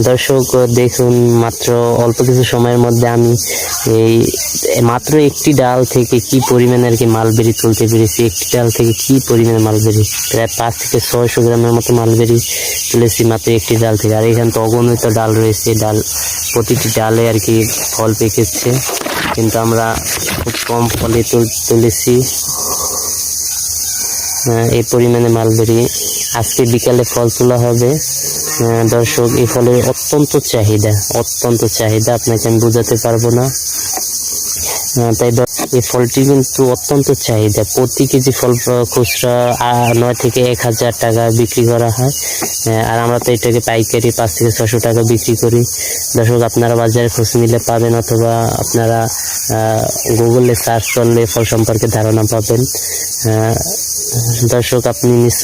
দর্শক দেখুন, মাত্র অল্প কিছু সময়ের মধ্যে আমি এই মাত্র একটি ডাল থেকে কি পরিমাণে আর কি মালবেরি তুলতে পেরেছি। একটি ডাল থেকে কি পরিমাণে মালবেরি, প্রায় 5 থেকে 600 গ্রামের মতো মালবেরি তুলেছি মাত্র একটি ডাল থেকে। আর এখানে তো অগণিত ডাল রয়েছে, ডাল প্রতিটি ডালে আর কি ফল পেকেছে, কিন্তু আমরা খুব কম ফলে তুলেছি এই পরিমাণে মালবেরি। আজকে বিকালে ফল তোলা হবে। দর্শক, এই ফলের অত্যন্ত চাহিদা আপনাকে আমি বোঝাতে পারবো না। তাই এই ফলটি কিন্তু অত্যন্ত চাহিদা। প্রতি কেজি ফল খুচরা 9 থেকে 1000 টাকা বিক্রি করা হয়, আর আমরা তো এটাকে পাইকারি 5 থেকে 600 টাকা বিক্রি করি। দর্শক, আপনারা বাজারে খোঁজ নিলে পাবেন, অথবা আপনারা গুগলে সার্চ করলে ফল সম্পর্কে ধারণা পাবেন। দর্শক, আপনি নিশ্চয়